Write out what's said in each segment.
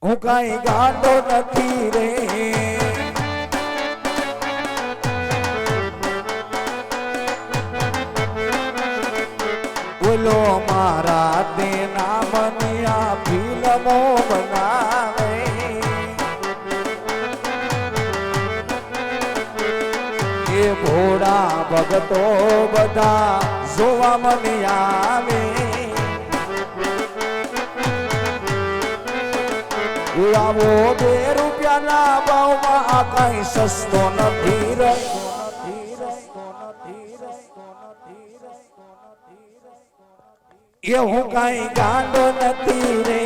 હું કાંઈ ગાંડો નથી રે, બોલો મારા તેના મનિયા ફિલ્મો બનાવે, એ ભોળા ભગતો બધા જોવા મને આવે, આવો 2 રૂપિયાના ભાવમાં આ કઈ સસ્તો નથી રે, એ હું કઈ ગાંડો નથી રે,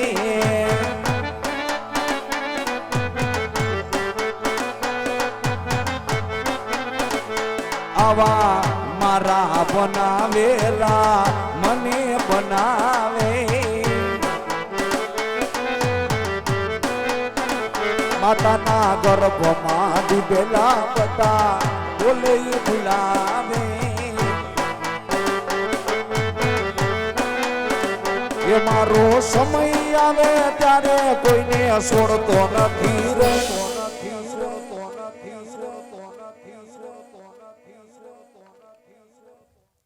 આવા મારા બનાવેલા મને બનાવે, માતાના ગર્ભમાં ડૂબેલા બધા બોલે ભૂલાવે, એ મારો સમય આવે ત્યારે કોઈને છોડતો નથી રે,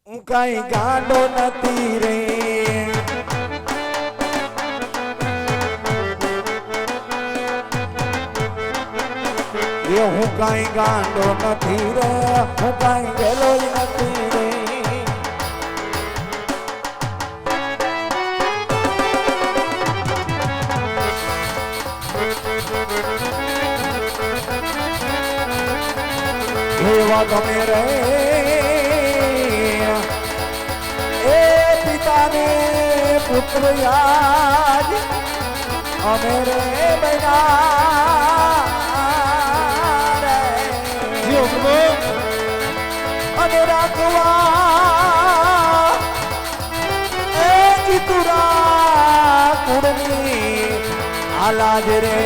હું કઈ ગાંડો નથી રે, એ હું કઈ ગાંડો નથી રે, હું કઈ ગેલો નથી રે, એવા તમે રે એ પિતાને પુત્ર યાદ અમે રે બના અને રાખવા એ ચિતુરા કુળની આલાજ રે,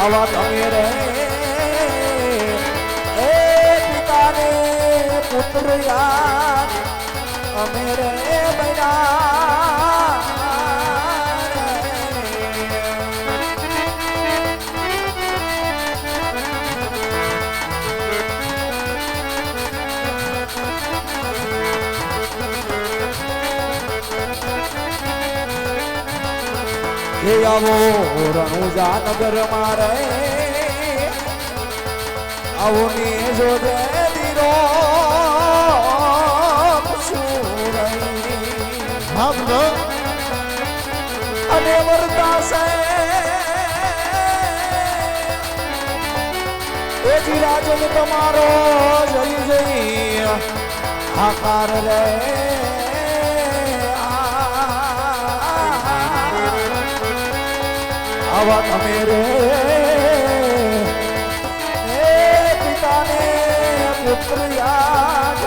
આવા તમે રે એ પિતાને પુત્ર યાદ અમે રે બના, એ આવો રણુજા નગર મારે આવો ને જો દે દીરો અને વરદાસે એ રાજન તમારો જઈ જઈ આકાર રે, આવા તમે રે એ પિતાને પુત્ર યાદ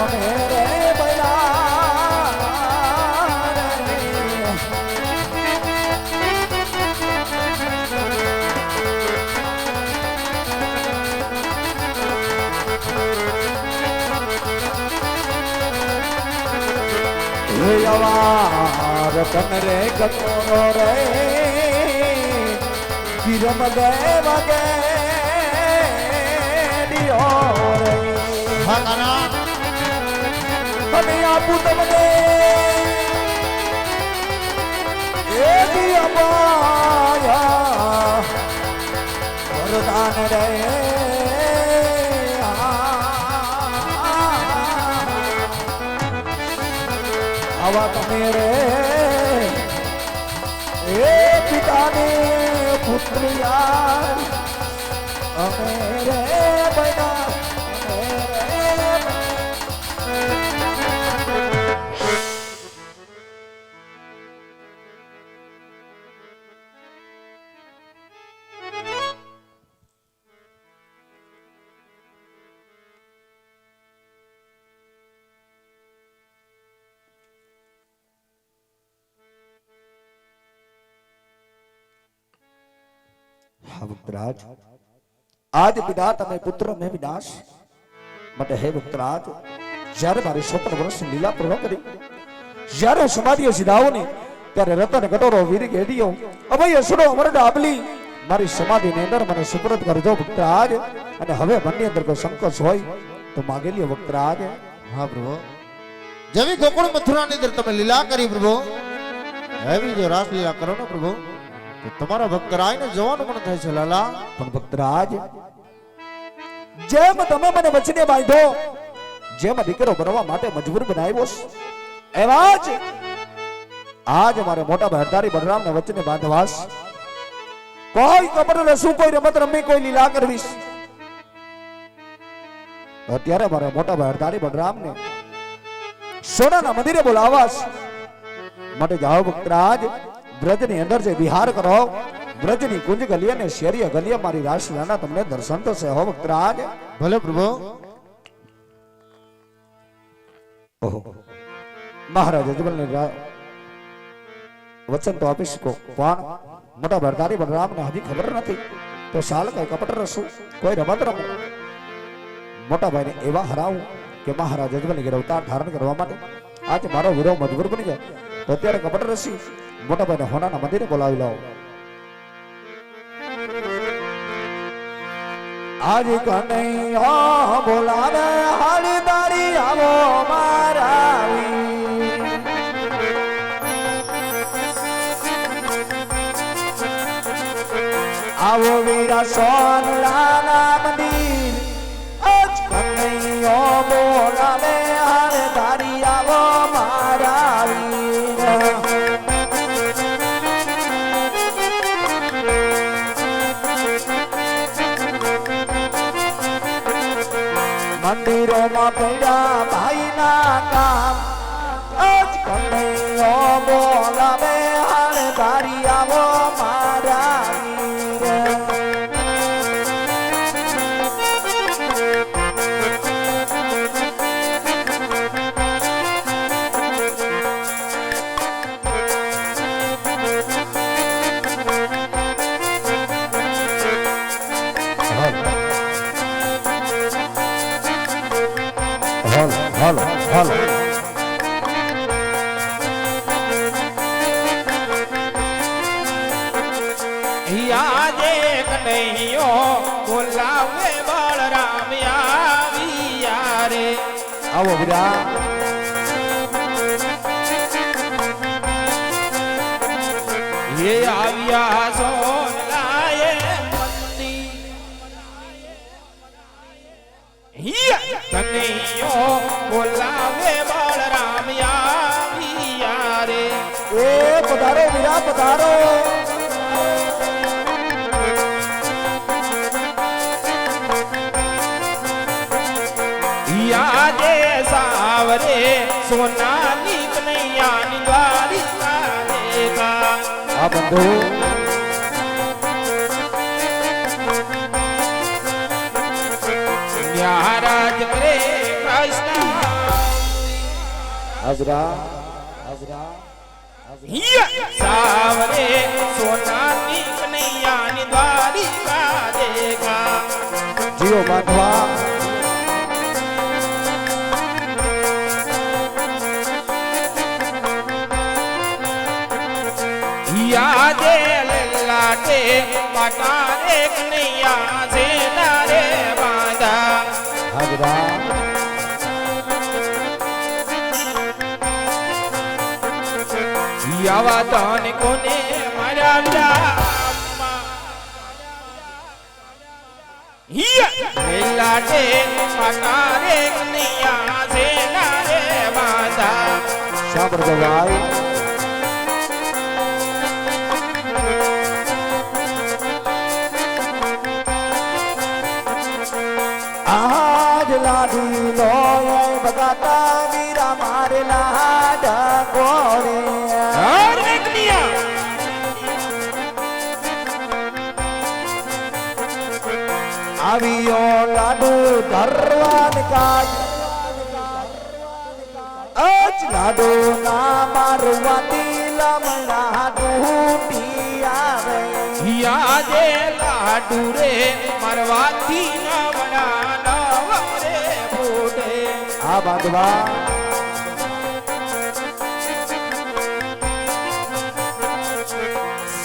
અમે રે બના, રતન રે કતોરો રે વિરમ દેવ ગે દિયો રે, અને આપું તમને એ દિયા વરદાન રે, આવા તમે રે એ પિતાને પુત્ર યાર અમે રે બના, ભક્તરાજ આજ પિતા તમે પુત્ર મેં વિનાશ માટે હે ભક્તરાજ જ્યારે મારી 17 વર્ષની લીલા પૂર્ણ કરી, જ્યારે સમાધિએ સીધાઓ ને ત્યારે રતન કટોરો વીર ગેડીઓ અભય સુડો અમર ડાબલી મારી સમાધિની અંદર મને સુપ્રત કરજો ભક્તરાજ. અને હવે મનની અંદર કોઈ સંકોચ હોય તો માગેલી ભક્તરાજ. હા પ્રભુ, જેવી ગોકુળ મથુરાની અંદર તમે લીલા કરી પ્રભુ, એવી જો રાસ લીલા કરો ને પ્રભુ તો તમારા ભક્તરાયને જવાનું મન થાય છે લાલા. પણ ભક્તરાજ, જેમ તમે મને વચને બાંધ્યો, જેમ દીકરો બનવા માટે મજબૂર બનાવ્યો એવા જ આજ મારે મોટા ભરતારી બલરામને વચને બાંધવાસ. કોઈ કપટ રસું, કોઈ રમત રમી, કોઈ લીલા કરવીશ. અત્યારે મારે મોટા ભરતારી બલરામને સોનાના મંદિરે બોલાવાસ માટે જાઓ ભક્તરાજ. બ્રજની અંદર જે વિહાર કરો, બ્રજની કુંજ ગલીએ ને શેરીય ગલીએ મારી રાસલીલાના તમને દર્શન થશે હો ભક્તરાજ. ભલે પ્રભુ. ઓહો, મહારાજ અજમલને વચન તો આપી શકો, પણ મોટા ભરતારી બલરામને હજી ખબર નથી તો શાલ કઈ કપટ રસું, કોઈ રમત રમું, મોટા ભાઈને એવા હરાવું કે મહારાજ અજમલની ઘેર અવતાર ધારણ કરવા માટે આજે મારો વિરોહ મજબૂર બની જાય. તો અત્યારે કપટ રસી મોટા ભાઈને હોનાના મંદિરે બોલાવી લાવો. આજ કનૈયા બોલાવે હાલી તારી આવો મારાવી, આવો વીરા સોનલાના મંદિર. આજ કનૈયો બોલાવે હાલી તારી આવો મારાવી. મંદિરોમાં પડ્યા ભાઈના કામ, આજ કનૈયો બોલાવે હાલે તારી આવો મારા વીર. હાલો હાલો આજે કનૈયો બોલાવે બળરામ આવ્યા રે. આવો વીરા. એ આવ્યા સોનલાએ મંદિર, કનૈયો બોલાવે બળરામ આવ્યા રે. એ પધારો વીરા પધારો. આજે સાવરે સોનાની કનૈયાની દ્વારિકા દેખા. આ બંધુ મહારાજ કરે કૃષ્ણ હાજરા હાજરા. સાવરે સોનાની કનૈયાની દ્વારિકા દેખા. જીઓ બાંધવા. આજે લાટે પાટારે કનૈયા છે નારે બાંધા. હાજરા. આવા તન કોને માર્યા લાટે પાટારે કનૈયા છે નારે બાંધા. સાંભળજો ભાઈ. આજ લાડી લોય બગાતા વીરા મારે લાડા કોરે. આવ્યો લાડુ ધરવાન કાજ, આજ લાડુ ના મારવાથી લમણા ડૂટી આવે. આજે લાડુ રે મારવાથી નવડા નવ રે ફૂટે. આ બાંધવા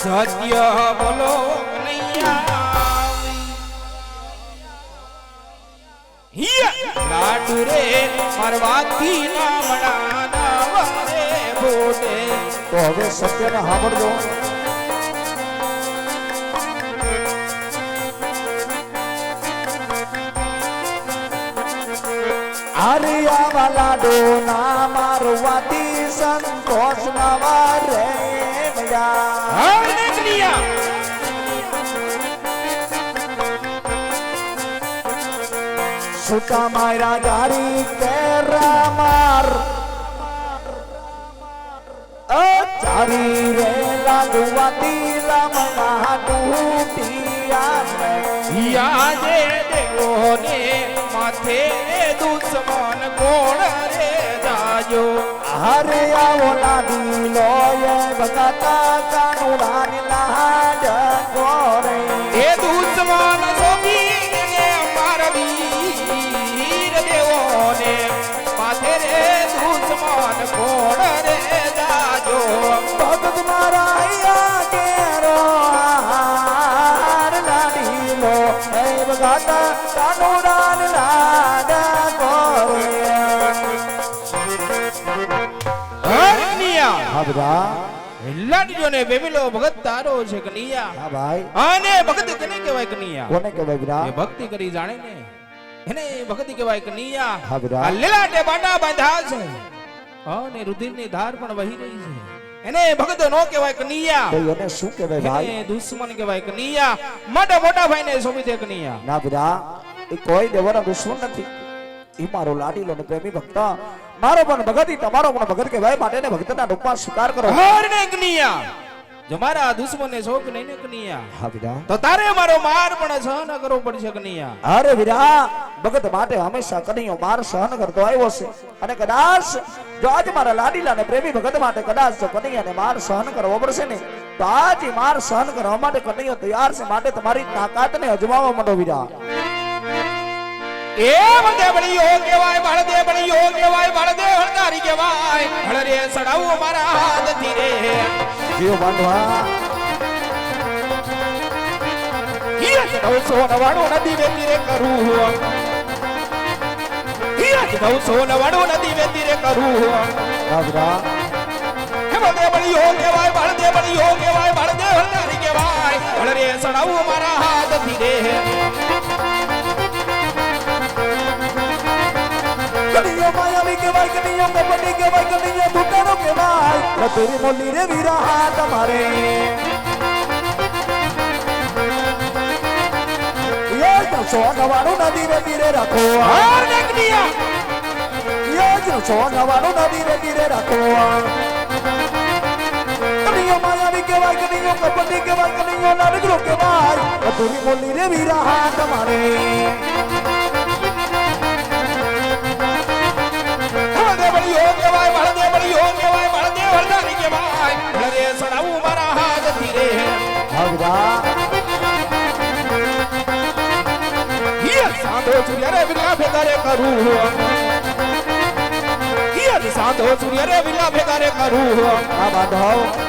સત્ય બોલો કનૈયા લાડુ રે મારવાથી નામડા નાવરે બોટે. તો હવે સત્યને સાંભળજો. આરિયા વાલા ડોના મારવાથી સંતોષ નવા રે મયા. હે કનૈયા સુતા મારા ગારી કેરા માર ચારી રે લાગવાતી રામના ડૂટિયા યાદે દેવોને માથે દુશ્મન કોણ રે જાજો. હરે આવો લાડી લોય ભગતા કાનુડાની લાડ ગોરે એ દુશ્મન સોપીને મારવીર દેવોને માથે રે દુશ્મન કોણ રે જાજો. ભગત મારા અહીંયા કેરો હાર લાડી લો હે ભગતા કાનુડાની લાડ ગોરે. હા બધા લાડીઓને વેવેલો ભગત તારો છે કનૈયા. હા ભાઈ અને ભક્તિ કેને કહેવાય કનૈયા? કોને કહેવાય વિરા? એ ભક્તિ કરી જાણે ને એને ભક્તિ કહેવાય કનૈયા. હા વિરા આ લીલાટે બાંડા બાંધા છે અને રુધિરની ધાર પણ વહી રહી છે. એને ભગત નો કહેવાય કનૈયા. તો એને શું કહેવાય ભાઈ? એને દુશ્મન કહેવાય કનૈયા. મોટા મોટા ભાઈને સોંપી દે કનૈયા. ના વિરા એ કોઈ દેવનો દુશ્મન નથી. ઈ મારો લાડીલો ને પ્રેમી ભક્ત મારો પણ ભગત ઈ તમારો પણ ભગત કહેવાય. માટે ને ભક્તના રૂપમાં સ્વીકાર કરો. હરને કનૈયા જો મારા દુશ્મને શોક નહીં ને કનૈયા હા વિરા તો તારે મારો માર પણ સહન કરવો પડશે કનૈયા. અરે વિરા ભગત માટે હંમેશા કનૈયો માર સહન કરતો આવ્યો છે. અને કદાચ જો આજ મારા લાડીલા ને પ્રેમી ભગત માટે કદાચ જો કનૈયાને માર સહન કરવો પડશે ને તો આજ ઈ માર સહન કરવા માટે કનૈયો તૈયાર છે. માટે તમારી તાકાતને અજમાવવા માંડો વિરા. એ બળદે બળિયો કહેવાય બળદે બળિયો કહેવાય બળદે હળદારી કહેવાય હળરે સડાવો મારા હાથથી રે. જીવ બાંધવા હિયત 999 નદી વેતી રે કરું હિયત 999 નદી વેતી રે કરું. હા વિરા હે બળદે બળિયો કહેવાય બળદે બળિયો કહેવાય બળદે હળદારી કહેવાય હળરે સડાવો મારા હાથથી રે. કનૈયો માયાવી કહેવાય કનૈયો કપટી કહેવાય કનૈયો દુકાનો કહેવાય રતરી મોલી રે વીરા હાથ મારે યે તો સોનવાળું નદી રે તીરે રાખો હાર નકનિયા યે તો સોનવાળું નદી રે તીરે રાખો. કનૈયો માયાવી કહેવાય કનૈયો કપટી કહેવાય કનૈયો લાડગરો કહેવાય રતરી મોલી રે વીરા હાથ મારે બળદે બળિયો કહેવાય બળદે બળિયો કહેવાય બળદે હળદારી કહેવાય હળરે સડાવો મારા હાથથી રે. ભગવા સાંધો સૂર્ય રે વિલા ભેગા રે કરું સાંધો સૂર્ય રે વિલા ભેગા રે કરું. આ બાંધવ